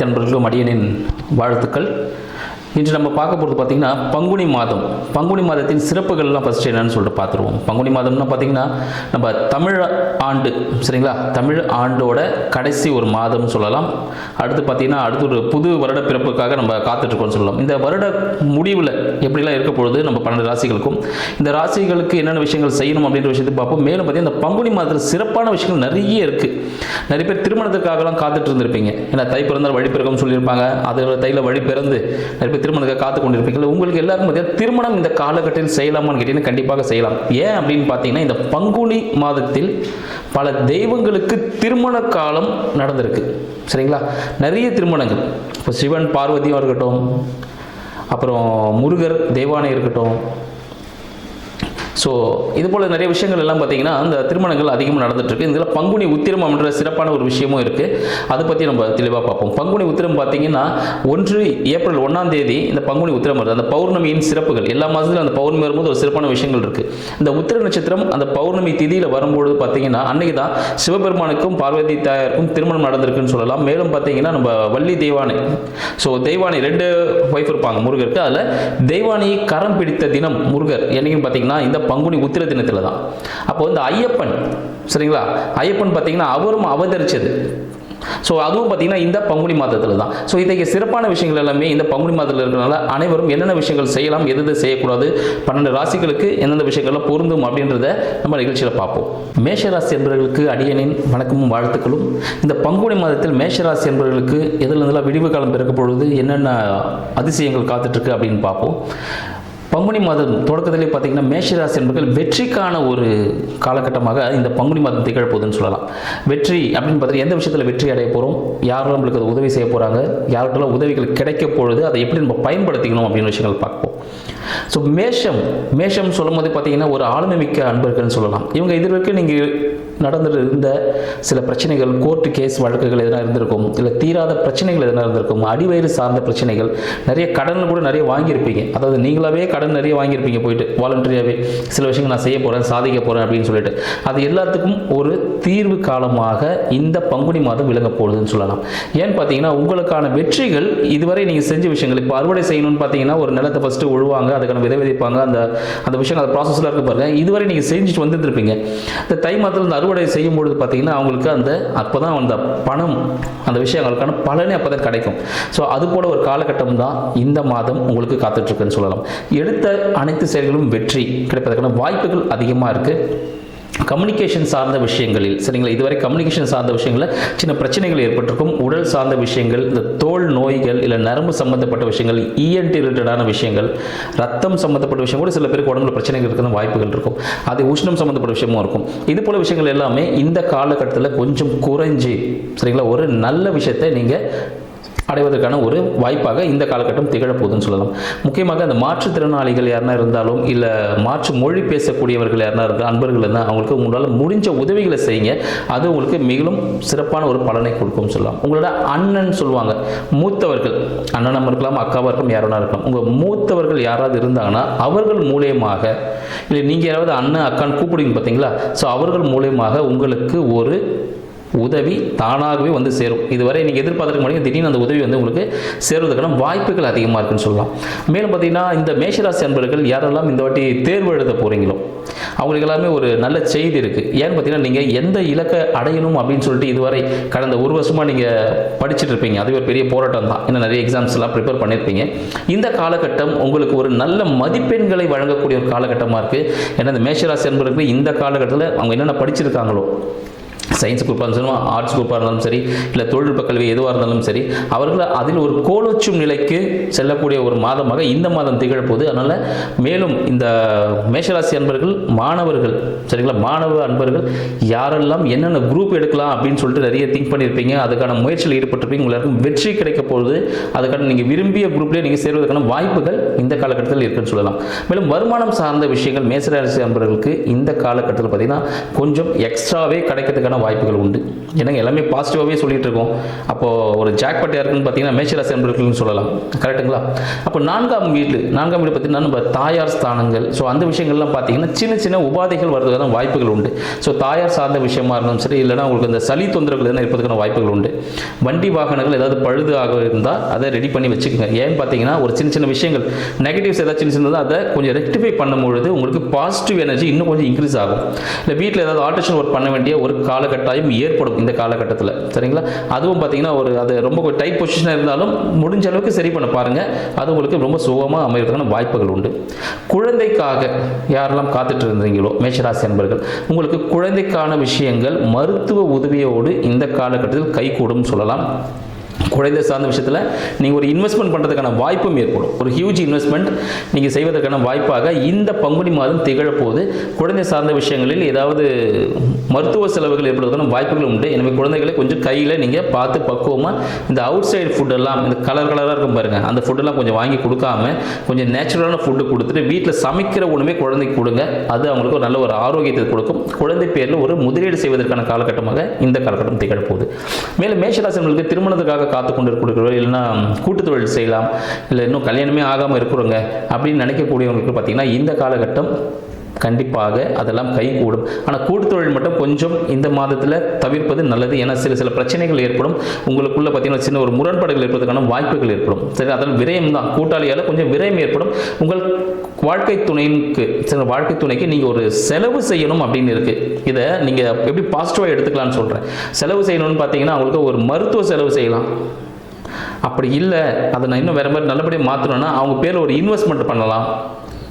அன்பர்களுக்கும் அடியனின் வாழ்த்துக்கள். இன்று நம்ம பார்க்க போகிறது பார்த்திங்கன்னா பங்குனி மாதம். பங்குனி மாதத்தின் சிறப்புகள்லாம் ஃபஸ்ட்டு என்னன்னு சொல்லிட்டு பார்த்துருவோம். பங்குனி மாதம்னா பார்த்திங்கன்னா நம்ம தமிழ் ஆண்டு, சரிங்களா, தமிழ் ஆண்டோட கடைசி ஒரு மாதம்னு சொல்லலாம். அடுத்து பார்த்திங்கன்னா அடுத்து ஒரு புது வருட பிறப்புக்காக நம்ம காத்துட்ருக்கோம்னு சொல்லலாம். இந்த வருட முடிவில் எப்படிலாம் இருக்க பொழுது நம்ம 12 ராசிகளுக்கும் இந்த ராசிகளுக்கு என்னென்ன விஷயங்கள் செய்யணும் அப்படின்ற விஷயத்தை பார்ப்போம். மேலும் பார்த்திங்கன்னா இந்த பங்குனி மாதத்தில் சிறப்பான விஷயங்கள் நிறைய இருக்குது. நிறைய பேர் திருமணத்துக்காகலாம் காத்துட்டு இருந்திருப்பீங்க. ஏன்னா தை பிறந்தால் வழி பிறக்கும் சொல்லியிருப்பாங்க. அது தையில் வழி பிறந்து நிறைய பேர் திருமணத்துக்கு காத்து கொண்டிருப்பீங்க. உங்களுக்கு எல்லாருக்கும் பார்த்தீங்கன்னா திருமணம் இந்த காலகட்டத்தில் செய்யலாமான்னு கேட்டீங்கன்னா கண்டிப்பாக செய்யலாம். ஏன் அப்படின்னு பார்த்தீங்கன்னா இந்த பங்குனி மாதத்தில் பல தெய்வங்களுக்கு திருமண காலம் நடந்திருக்கு, சரிங்களா. நிறைய திருமணங்கள், இப்போ சிவன் பார்வதியாக இருக்கட்டும், அப்புறம் முருகர் தெய்வானை இருக்கட்டும். ஸோ இது போல் நிறைய விஷயங்கள் எல்லாம் பார்த்தீங்கன்னா அந்த திருமணங்கள் அதிகமாக நடந்துட்டுருக்கு. இதில் பங்குனி உத்திரம் அப்படின்ற சிறப்பான ஒரு விஷயமும் இருக்குது. அதை பற்றி நம்ம தெளிவாக பார்ப்போம். பங்குனி உத்திரம் பார்த்தீங்கன்னா ஏப்ரல் 1ஆம் தேதி இந்த பங்குனி உத்திரம் வருது. அந்த பௌர்ணமியின் சிறப்புகள் எல்லா மாதத்துலையும் அந்த பௌர்ணமி வரும்போது ஒரு சிறப்பான விஷயங்கள் இருக்குது. இந்த உத்திர நட்சத்திரம் அந்த பௌர்ணமி திதியில் வரும்போது பார்த்தீங்கன்னா அன்றைக்கி தான் சிவபெருமானுக்கும் பார்வதி தாயாருக்கும் திருமணம் நடந்திருக்குன்னு சொல்லலாம். மேலும் பார்த்தீங்கன்னா நம்ம வள்ளி தெய்வானை, ஸோ தெய்வானை 2 ஒய்ஃப் இருப்பாங்க முருகருக்கு. அதில் தெய்வானையை கரம் பிடித்த தினம் முருகர் என்னைக்குன்னு பார்த்தீங்கன்னா இந்த பங்குனி உத்திர தினத்தில் தான். அப்போ இந்த ஐயப்பன், சரிங்களா, ஐயப்பன் பார்த்தீங்கன்னா அவரும் அவதரிச்சது. ஸோ அதுவும் பார்த்தீங்கன்னா இந்த பங்குனி மாதத்தில் தான். ஸோ இன்றைக்கு சிறப்பான விஷயங்கள் எல்லாமே இந்த பங்குனி மாதத்தில் இருக்கிறனால அனைவரும் என்னென்ன விஷயங்கள் செய்யலாம், எது செய்யக்கூடாது, 12 ராசிகளுக்கு எந்தெந்த விஷயங்கள்லாம் பொருந்தும் அப்படின்றத நம்ம நிகழ்ச்சியில் பார்ப்போம். மேஷராசி என்பவர்களுக்கு அடியனின் வணக்கமும் வாழ்த்துக்களும். இந்த பங்குனி மாதத்தில் மேஷராசி என்பவர்களுக்கு எதிலிருந்தெல்லாம் விடிவு காலம் பிறக்க பொழுது என்னென்ன அதிசயங்கள் காத்துட்ருக்கு அப்படின்னு பார்ப்போம். பங்குனி மாதம் தொடக்கத்திலே பார்த்தீங்கன்னா மேஷராசி என்பவர்கள் வெற்றிக்கான ஒரு காலகட்டமாக இந்த பங்குனி மாதம் திகழப்போகுதுன்னு சொல்லலாம். வெற்றி அப்படின்னு பார்த்தீங்கன்னா எந்த விஷயத்தில் வெற்றி அடைய போகிறோம், யாரெல்லாம் நம்மளுக்கு அதை உதவி செய்ய போகிறாங்க, யாருக்கெல்லாம் உதவிகள் கிடைக்க பொழுது அதை எப்படி நம்ம பயன்படுத்திக்கணும் அப்படின்னு விஷயங்கள் பார்ப்போம். ஸோ மேஷம் சொல்லும் போது பார்த்தீங்கன்னா ஒரு ஆளுமை மிக்க அன்பர்கள்னு சொல்லலாம். இவங்க இது வரைக்கும் நீங்கள் நடந்துட்டு இருந்த சில பிரச்சனைகள், கோர்ட்டு கேஸ் வழக்குகள் எதனா இருந்திருக்கும், இல்லை தீராத பிரச்சனைகள் எதனா இருந்திருக்கும், அடிவயிறு சார்ந்த பிரச்சனைகள், நிறைய கடன் கூட நிறைய வாங்கியிருப்பீங்க. அதாவது நீங்களாவே கடன் நிறைய வாங்கியிருப்பீங்க, போயிட்டு வாலண்டரியாகவே சில விஷயங்கள் நான் செய்ய போகிறேன், சாதிக்க போகிறேன் அப்படின்னு சொல்லிட்டு. அது எல்லாத்துக்கும் ஒரு தீர்வு காலமாக இந்த பங்குனி மாதம் விளங்க போகுதுன்னு சொல்லலாம். ஏன்னு பார்த்தீங்கன்னா உங்களுக்கான வெற்றிகள் இதுவரை நீங்கள் செஞ்ச விஷயங்கள், இப்போ அறுவடை செய்யணும்னு பார்த்தீங்கன்னா ஒரு நிலத்தை ஃபஸ்ட்டு உழுவாங்க, அதுக்கான விதை விதைப்பாங்க, அந்த விஷயம் அந்த ப்ராசஸில் இருக்க பாருங்க. இதுவரை நீங்கள் செஞ்சுட்டு வந்துருப்பீங்க. இந்த தை மாதத்தில் இந்த அறுவடை செய்யும் பொழுது பார்த்தீங்கன்னா அவங்களுக்கு அப்போதான் அந்த பணம், அந்த விஷயங்களுக்கான பலனே அப்போ தான் கிடைக்கும். ஸோ அது போல ஒரு காலகட்டம் தான் இந்த மாதம் உங்களுக்கு காத்துட்ருக்குன்னு சொல்லலாம். எடுத்த அனைத்து செயல்களும் வெற்றி கிடைப்பதற்கான வாய்ப்புகள் அதிகமாக இருக்குது. கம்யூனிகேஷன் சார்ந்த விஷயங்களில், சரிங்களா, இதுவரை கம்யூனிகேஷன் சார்ந்த விஷயங்களில் சின்ன பிரச்சனைகள் ஏற்பட்டிருக்கும். உடல் சார்ந்த விஷயங்கள், இந்த தோல் நோய்கள், இல்லை நரம்பு சம்மந்தப்பட்ட விஷயங்கள், இஎன்டி ரிலேட்டடான விஷயங்கள், ரத்தம் சம்மந்தப்பட்ட விஷயம் கூட சில பேருக்கு உடம்புல பிரச்சனைகள் இருக்கிற வாய்ப்புகள் இருக்கும். அது உஷ்ணம் சம்மந்தப்பட்ட விஷயமும் இருக்கும். இது போல விஷயங்கள் எல்லாமே இந்த காலகட்டத்தில் கொஞ்சம் குறைஞ்சி, சரிங்களா, ஒரு நல்ல விஷயத்தை நீங்கள் அடைவதற்கான ஒரு வாய்ப்பாக இந்த காலகட்டம் திகழப்போகுதுன்னு சொல்லலாம். முக்கியமாக அந்த மாற்றுத்திறனாளிகள் யாருனா இருந்தாலும், இல்லை மாற்று மொழி பேசக்கூடியவர்கள் யாருனா இருந்தால் அன்பர்கள் இருந்தால் அவங்களுக்கு உங்களால் முடிஞ்ச உதவிகளை செய்யுங்க. அது உங்களுக்கு மிகவும் சிறப்பான ஒரு பலனை கொடுக்கும்னு சொல்லலாம். உங்களோட அண்ணன் சொல்லுவாங்க, மூத்தவர்கள், அண்ணனாக இருக்கலாம், அக்காவாக இருக்கலாம், யாராவது இருக்கலாம், உங்கள் மூத்தவர்கள் யாராவது இருந்தாங்கன்னா அவர்கள் மூலியமாக, இல்லை நீங்கள் யாராவது அண்ணன் அக்கான்னு கூப்பிடுவீங்க பார்த்தீங்களா, ஸோ அவர்கள் மூலியமாக உங்களுக்கு ஒரு உதவி தானாகவே வந்து சேரும். இதுவரை நீங்கள் எதிர்பார்த்துக்க முடியும், திடீர்னு அந்த உதவி வந்து உங்களுக்கு சேருவதற்கான வாய்ப்புகள் அதிகமாக இருக்குன்னு சொல்லலாம். மேலும் பார்த்தீங்கன்னா இந்த மேஷராசி அன்பர்கள் யாரெல்லாம் இந்த வாட்டி தேர்வு எழுத போகிறீங்களோ அவங்களுக்கு எல்லாமே ஒரு நல்ல செய்தி இருக்குது. ஏன்னு பார்த்தீங்கன்னா நீங்கள் எந்த இலக்கை அடையணும் அப்படின்னு சொல்லிட்டு இதுவரை கடந்த ஒரு வருஷமாக நீங்கள் படிச்சுட்டு இருப்பீங்க. அது ஒரு பெரிய போராட்டம் தான். இன்னும் நிறைய எக்ஸாம்ஸ் எல்லாம் ப்ரிப்பேர் பண்ணியிருப்பீங்க. இந்த காலகட்டம் உங்களுக்கு ஒரு நல்ல மதிப்பெண்களை வழங்கக்கூடிய ஒரு காலகட்டமாக இருக்குது. ஏன்னா இந்த மேஷராசி அன்பர்களுக்கு இந்த காலகட்டத்தில் அவங்க என்னென்ன படிச்சிருக்காங்களோ, சயின்ஸ் குரூப்பாக இருந்தாலும், ஆர்ட்ஸ் குரூப்பாக இருந்தாலும் சரி, இல்லை தொழில்நுட்ப கல்வி எதுவாக இருந்தாலும் சரி, அவர்கள் அதில் ஒரு கோலோச்சும் நிலைக்கு செல்லக்கூடிய ஒரு மாதமாக இந்த மாதம் திகழப்போகுது. அதனால் மேலும் இந்த மேஷராசி அன்பர்கள், மாணவர்கள், சரிங்களா, மாணவ அன்பர்கள் யாரெல்லாம் என்னென்ன குரூப் எடுக்கலாம் அப்படின்னு சொல்லிட்டு நிறைய திங்க் பண்ணியிருப்பீங்க. அதுக்கான முயற்சியில் ஈடுபட்டிருப்பீங்க. உங்களுக்கு வெற்றி கிடைக்க போகுது. அதுக்கான நீங்கள் விரும்பிய குரூப்லேயே நீங்கள் சேருவதற்கான வாய்ப்புகள் இந்த காலகட்டத்தில் இருக்குன்னு சொல்லலாம். மேலும் வருமானம் சார்ந்த விஷயங்கள் மேஷராசி அன்பர்களுக்கு இந்த காலகட்டத்தில் பார்த்தீங்கன்னா கொஞ்சம் எக்ஸ்ட்ராவே கிடைக்கிறதுக்கான வாய்ப்புகள் உண்டு. ஏன்னாங்க எல்லாமே பாசிட்டிவாகவே சொல்லிட்டு இருக்கோம். அப்போது ஒரு ஜாக்பாட் யாருக்குன்னு பார்த்தீங்கன்னா மேஷராசி அன்பர்களுன்னு சொல்லலாம். கரெக்டுங்களா? அப்போ நான்காம் வீடு பார்த்தீங்கன்னா நம்ம தாயார் ஸ்தானங்கள். ஸோ அந்த விஷயங்கள்லாம் பார்த்தீங்கன்னா சின்ன சின்ன உபாதைகள் வர்றதுக்கான வாய்ப்புகள் உண்டு. ஸோ தாயார் சார்ந்த விஷயமா இருந்தாலும் சரி, இல்லைனா உங்களுக்கு இந்த சளி தொந்தரவுகள் எதனா இருப்பதுக்கான வாய்ப்புகள் உண்டு. வண்டி வாகனங்கள் ஏதாவது பழுது ஆக இருந்தால் அதை ரெடி பண்ணி வச்சுக்கோங்க. ஏன்னு பார்த்தீங்கன்னா ஒரு சின்ன சின்ன விஷயங்கள் நெகட்டிவ்ஸ் ஏதாவது சின்ன சின்னதாக அதை கொஞ்சம் ரெக்டிஃபை பண்ணும்பொழுது உங்களுக்கு பாசிட்டிவ் எனர்ஜி இன்னும் கொஞ்சம் இன்க்ரீஸ் ஆகும். இல்லை வீட்டில் ஏதாவது ஆல்ட்ரேஷன் ஒர்க் பண்ண வேண்டிய ஒரு காலகட்டாயம் ஏற்படும் இந்த காலகட்டத்தில். சரிங்களா? அதுவும் பார்த்தீங்கன்னா அது ரொம்ப டைட் பொசிஷனாக இருந்தாலும் முடிஞ்ச அளவுக்கு சரி பண்ண பாருங்கள். அது உங்களுக்கு ரொம்ப சுகமாக அமைகிறதுக்கான வாய்ப்புகள் உண்டு. குழந்தைக்காக யாரெல்லாம் காத்துட்டு இருந்தீங்களோ மேஷராசி அன்பர்கள், உங்களுக்கு குழந்தைக்கான விஷயங்கள் மருத்துவ உதவியோடு இந்த காலகட்டத்தில் கைகூடும் சொல்லலாம். குழந்தை சார்ந்த விஷயத்தில் நீங்கள் ஒரு இன்வெஸ்ட்மெண்ட் பண்ணுறதுக்கான வாய்ப்பும் ஏற்படும். ஒரு ஹியூஜ் இன்வெஸ்ட்மெண்ட் நீங்கள் செய்வதற்கான வாய்ப்பாக இந்த பங்குனி மாதம் திகழப்போது. குழந்தை சார்ந்த விஷயங்களில் ஏதாவது மருத்துவ செலவுகள் ஏற்படுவதற்கான வாய்ப்புகள் உண்டு. எனவே குழந்தைகளை கொஞ்சம் கையில் நீங்கள் பார்த்து பக்குவமாக இந்த அவுட் சைடு ஃபுட்டெல்லாம் இந்த கலராக இருக்கும் பாருங்கள், அந்த ஃபுட்டெல்லாம் கொஞ்சம் வாங்கி கொடுக்காம கொஞ்சம் நேச்சுரலான ஃபுட்டு கொடுத்துட்டு வீட்டில் சமைக்கிற உணவே குழந்தைக்கு கொடுங்க. அது அவங்களுக்கு ஒரு நல்ல ஒரு ஆரோக்கியத்தை கொடுக்கும். குழந்தை பேரில் ஒரு முதலீடு செய்வதற்கான காலகட்டமாக இந்த காலகட்டம் திகழப்போகுது. மேலும் மேஷராசினர்களுக்கு திருமணத்துக்காக காத்து கொண்டு இருக்கிறவங்க, இல்லைன்னா கூட்டு தொழில் செய்யலாம், இல்லை இன்னும் கல்யாணமே ஆகாமல் இருக்கிறவங்க அப்படின்னு நினைக்கக்கூடியவங்களுக்கு பார்த்தீங்கன்னா இந்த காலகட்டம் கண்டிப்பாக அதெல்லாம் கைகூடும். ஆனால் கூட்டுத்தொழில் மட்டும் கொஞ்சம் இந்த மாதத்தில் தவிர்ப்பது நல்லது. ஏன்னா சில பிரச்சனைகள் ஏற்படும். உங்களுக்குள்ள பார்த்தீங்கன்னா சின்ன ஒரு முரண்பாடுகள் ஏற்படுவதற்கான வாய்ப்புகள் ஏற்படும். சரி, அதனால் விரயம் தான், கூட்டாளியால் கொஞ்சம் விரயம் ஏற்படும். உங்கள் வாழ்க்கை துணைக்கு நீங்கள் ஒரு செலவு செய்யணும் அப்படின்னு இருக்குது. இதை நீங்கள் எப்படி பாசிட்டிவாக எடுத்துக்கலாம்னு சொல்கிறேன். செலவு செய்யணும்னு பார்த்தீங்கன்னா அவங்களுக்கு ஒரு மருத்துவ செலவு செய்யலாம். அப்படி இல்லை, அதை நான் இன்னும் வேறு மாதிரி நல்லபடியாக மாற்றணும்னா அவங்க பேரில் ஒரு இன்வெஸ்ட்மெண்ட் பண்ணலாம்.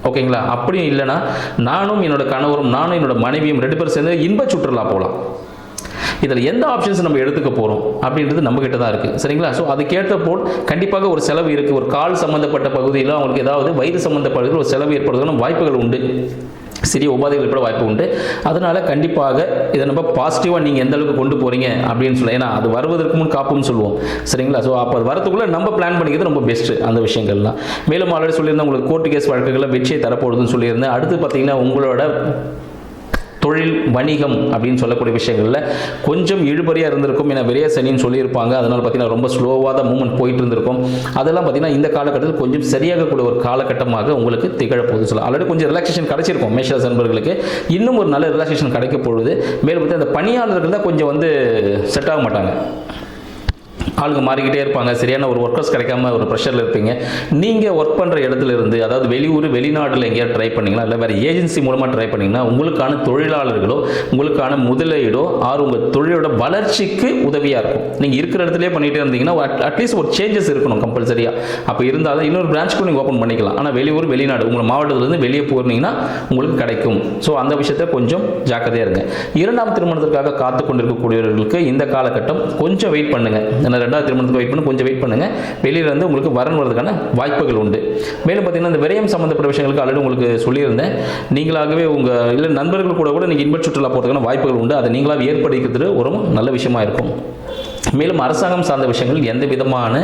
ஓகேங்களா? அப்படியும் இல்லைனா நானும் என்னோட கணவரும் நானும் என்னோட மனைவியும் 2 பேரும் சேர்ந்து இன்ப சுற்றுலா போகலாம். இதில் எந்த ஆப்ஷன்ஸ் நம்ம எடுத்துக்க போகிறோம் அப்படின்றது நம்ம கிட்ட தான் இருக்குது. சரிங்களா? ஸோ அதுக்கேற்ற போல் கண்டிப்பாக ஒரு செலவு இருக்குது. ஒரு கால் சம்மந்தப்பட்ட பகுதியில் அவங்களுக்கு ஏதாவது வயிறு சம்மந்தப்பட்ட ஒரு செலவு ஏற்படுவதற்கான வாய்ப்புகள் உண்டு. சிறிய உபாதைகள் ஏற்பட வாய்ப்பு உண்டு. அதனால் கண்டிப்பாக இதை நம்ம பாசிட்டிவாக நீங்கள் எந்த அளவுக்கு கொண்டு போகிறீங்க அப்படின்னு சொல்லலாம். ஏன்னா அது வருவதற்கு முன் காப்புன்னு சொல்லுவோம். சரிங்களா? ஸோ அப்போ அது வரத்துக்குள்ளே நம்ம பிளான் பண்ணிக்கிறது ரொம்ப பெஸ்ட்டு அந்த விஷயங்கள்லாம். மேலும் ஆல்ரெடி சொல்லியிருந்தேன் உங்களுக்கு கோர்ட்டு கேஸ் வழக்குகளில் வெற்றியை தரப்போகுதுன்னு சொல்லியிருந்தேன். அடுத்து பார்த்தீங்கன்னா உங்களோட தொழில் வணிகம் அப்படின்னு சொல்லக்கூடிய விஷயங்களில் கொஞ்சம் இழுபறியாக இருந்திருக்கும். ஏன்னா விரைய சனின்னு சொல்லியிருப்பாங்க. அதனால் பார்த்தீங்கன்னா ரொம்ப ஸ்லோவாக தான் மூவ்மெண்ட் போயிட்டு இருந்திருக்கும். அதெல்லாம் பார்த்தீங்கன்னா இந்த காலகட்டத்தில் கொஞ்சம் சரியாகக்கூடிய ஒரு காலகட்டமாக உங்களுக்கு திகழப்போகுது சொல்லலாம். ஆல்ரெடி கொஞ்சம் ரிலாக்ஸேஷன் கிடைச்சிருக்கும் மேஷராசி நண்பர்களுக்கு. இன்னும் ஒரு நல்ல ரிலாக்ஸேஷன் கிடைக்க போகுது. மேலும் பார்த்தீங்கன்னா அந்த பணியாளர்கள் தான் கொஞ்சம் செட் ஆக மாட்டாங்க. ஆளுங்க மாறிக்கிட்டே இருப்பாங்க. சரியான ஒரு ஒர்க்கர்ஸ் கிடைக்காம ஒரு ப்ரெஷரில் இருப்பீங்க. நீங்கள் ஒர்க் பண்ணுற இடத்துல இருந்து, அதாவது வெளியூர் வெளிநாட்டில் எங்கேயாவது ட்ரை பண்ணிங்களா, இல்லை வேறு ஏஜென்சி மூலமாக ட்ரை பண்ணிங்கன்னா உங்களுக்கான தொழிலாளர்களோ உங்களுக்கான முதலீடோ உங்கள் தொழிலோட வளர்ச்சிக்கு உதவியாக இருக்கும். நீங்கள் இருக்கிற இடத்துலேயே பண்ணிகிட்டே இருந்தீங்கன்னா அட்லீஸ்ட் ஒரு சேஞ்சஸ் இருக்கணும் கம்பல்சரியாக. அப்போ இருந்தால் தான் இன்னொரு பிரான்ச்சுக்கும் நீங்கள் ஓப்பன் பண்ணிக்கலாம். ஆனால் வெளியூர் வெளிநாடு உங்கள் மாவட்டத்திலேருந்து வெளியே போனீங்கன்னா உங்களுக்கு கிடைக்கும். ஸோ அந்த விஷயத்தை கொஞ்சம் ஜாக்கிரதையாக இருங்க. 2ஆம் திருமணத்திற்காக காத்து கொண்டிருக்கக்கூடியவர்களுக்கு இந்த காலகட்டம் கொஞ்சம் வெயிட் பண்ணுங்கள். 2வது திருமணத்துக்கு வெயிட் பண்ணி கொஞ்சம் வெயிட் பண்ணுங்க. வெளியில இருந்து உங்களுக்கு வரன் வரதுக்கான வாய்ப்புகள் உண்டு. மேலும் பார்த்தீங்கன்னா இந்த விரயம் சம்பந்தப்பட்ட விஷயங்களுக்கு ஆல்ரெடி உங்களுக்கு சொல்லியிருந்தேன். நீங்களாகவே இல்லை நண்பர்கள் கூட நீங்கள் இன்ப சுற்றுலா போகிறதுக்கான வாய்ப்புகள் உண்டு. அதை நீங்களாக ஏற்படுத்திக்கிறது ஒரு நல்ல விஷயமா இருக்கும். மேலும் அரசாங்கம் சார்ந்த விஷயங்கள் எந்த விதமான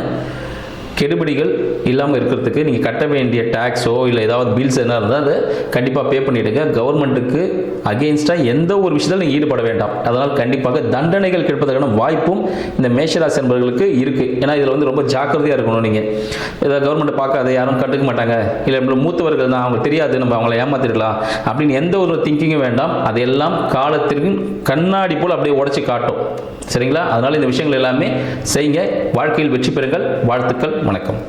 கெடுபிடிகள் இல்லாமல் இருக்கிறதுக்கு நீங்கள் கட்ட வேண்டிய டேக்ஸோ இல்லை ஏதாவது பில்ஸ் என்ன இருந்தால் அதை கண்டிப்பாக பே பண்ணிவிடுங்க. கவர்மெண்ட்டுக்கு அகெயின்ஸ்டாக எந்த ஒரு விஷயத்தில் நீங்கள் ஈடுபட வேண்டாம். அதனால் கண்டிப்பாக தண்டனைகள் கிடைப்பதற்கான வாய்ப்பும் இந்த மேஷராசி நண்பர்களுக்கு இருக்குது. ஏன்னா இதில் ரொம்ப ஜாக்கிரதையாக இருக்கணும். நீங்கள் ஏதாவது கவர்மெண்ட்டை பார்க்காத யாரும் கண்டுக்க மாட்டாங்க, இல்லை மூத்தவர்கள் தான் அவங்களுக்கு தெரியாது நம்ம அவங்கள ஏமாத்திடலாம் அப்படின்னு எந்த ஒரு திங்கிங்கும் வேண்டாம். அதையெல்லாம் காலத்திற்கு கண்ணாடி போல் அப்படியே உடச்சி காட்டும். சரிங்களா? அதனால் இந்த விஷயங்கள் எல்லாமே செய்யுங்க. வாழ்க்கையில் வெற்றி பெறுங்கள். வாழ்த்துக்கள். வணக்கம்.